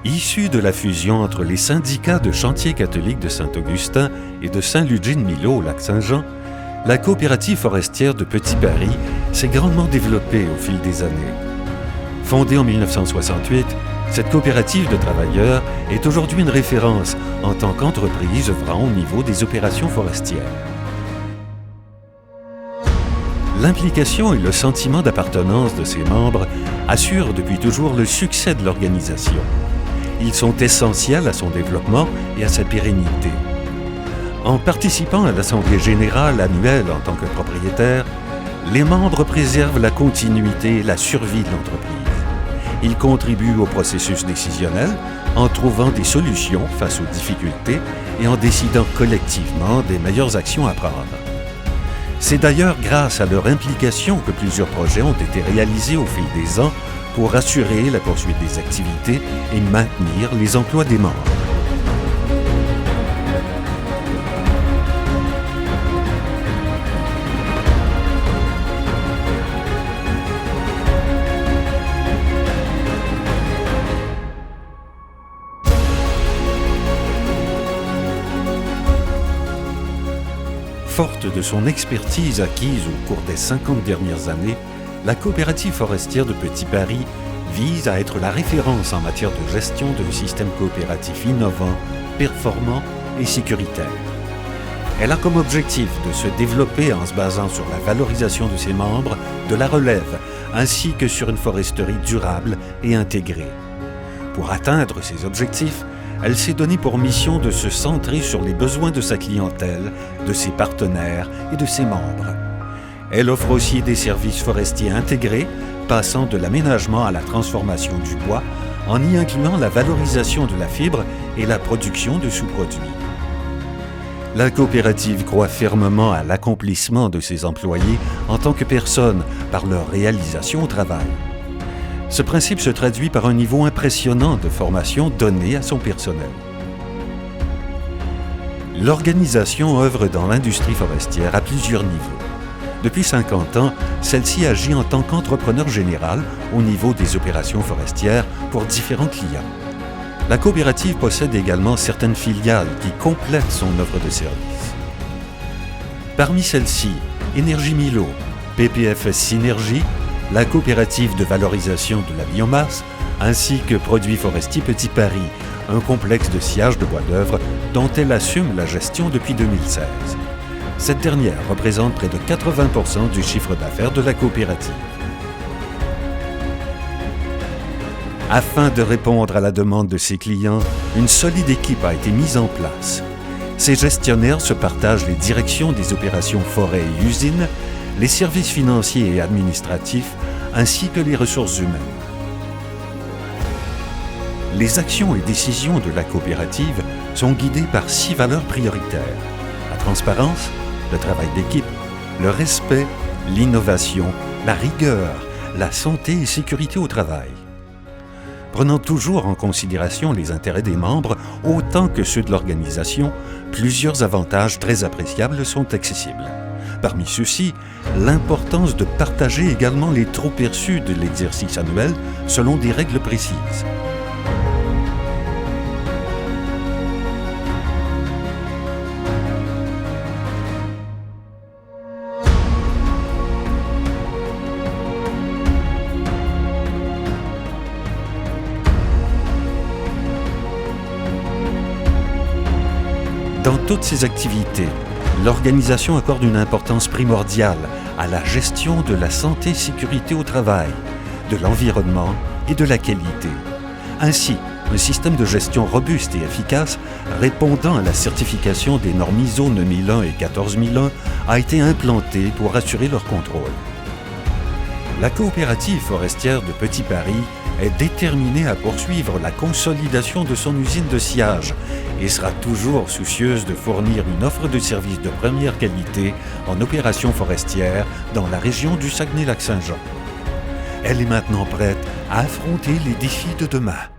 Issue de la fusion entre les syndicats de chantiers catholiques de Saint-Augustin et de Saint-Lugine-Milot au Lac-Saint-Jean, la coopérative forestière de Petit Paris s'est grandement développée au fil des années. Fondée en 1968, cette coopérative de travailleurs est aujourd'hui une référence en tant qu'entreprise œuvrant au niveau des opérations forestières. L'implication et le sentiment d'appartenance de ses membres assurent depuis toujours le succès de l'organisation. Ils sont essentiels à son développement et à sa pérennité. En participant à l'Assemblée générale annuelle en tant que propriétaire, les membres préservent la continuité et la survie de l'entreprise. Ils contribuent au processus décisionnel en trouvant des solutions face aux difficultés et en décidant collectivement des meilleures actions à prendre. C'est d'ailleurs grâce à leur implication que plusieurs projets ont été réalisés au fil des ans pour assurer la poursuite des activités et maintenir les emplois des membres. Forte de son expertise acquise au cours des 50 dernières années, la coopérative forestière de Petit Paris vise à être la référence en matière de gestion d'un système coopératif innovant, performant et sécuritaire. Elle a comme objectif de se développer en se basant sur la valorisation de ses membres, de la relève, ainsi que sur une foresterie durable et intégrée. Pour atteindre ces objectifs, elle s'est donnée pour mission de se centrer sur les besoins de sa clientèle, de ses partenaires et de ses membres. Elle offre aussi des services forestiers intégrés, passant de l'aménagement à la transformation du bois, en y incluant la valorisation de la fibre et la production de sous-produits. La coopérative croit fermement à l'accomplissement de ses employés en tant que personnes par leur réalisation au travail. Ce principe se traduit par un niveau impressionnant de formation donné à son personnel. L'organisation œuvre dans l'industrie forestière à plusieurs niveaux. Depuis 50 ans, celle-ci agit en tant qu'entrepreneur général au niveau des opérations forestières pour différents clients. La coopérative possède également certaines filiales qui complètent son offre de services. Parmi celles-ci, Énergie Milot, PPF Synergie, la coopérative de valorisation de la biomasse, ainsi que Produits forestiers Petit Paris, un complexe de sciage de bois d'œuvre dont elle assume la gestion depuis 2016. Cette dernière représente près de 80% du chiffre d'affaires de la coopérative. Afin de répondre à la demande de ses clients, une solide équipe a été mise en place. Ces gestionnaires se partagent les directions des opérations forêt et usines, les services financiers et administratifs, ainsi que les ressources humaines. Les actions et décisions de la coopérative sont guidées par 6 valeurs prioritaires: la transparence, le travail d'équipe, le respect, l'innovation, la rigueur, la santé et sécurité au travail. Prenant toujours en considération les intérêts des membres autant que ceux de l'organisation, plusieurs avantages très appréciables sont accessibles. Parmi ceux-ci, l'importance de partager également les trop perçus de l'exercice annuel selon des règles précises. Dans toutes ces activités, l'organisation accorde une importance primordiale à la gestion de la santé et sécurité au travail, de l'environnement et de la qualité. Ainsi, un système de gestion robuste et efficace répondant à la certification des normes ISO 9001 et 14001 a été implanté pour assurer leur contrôle. La coopérative forestière de Petit Paris est déterminée à poursuivre la consolidation de son usine de sciage et sera toujours soucieuse de fournir une offre de services de première qualité en opérations forestières dans la région du Saguenay-Lac-Saint-Jean. Elle est maintenant prête à affronter les défis de demain.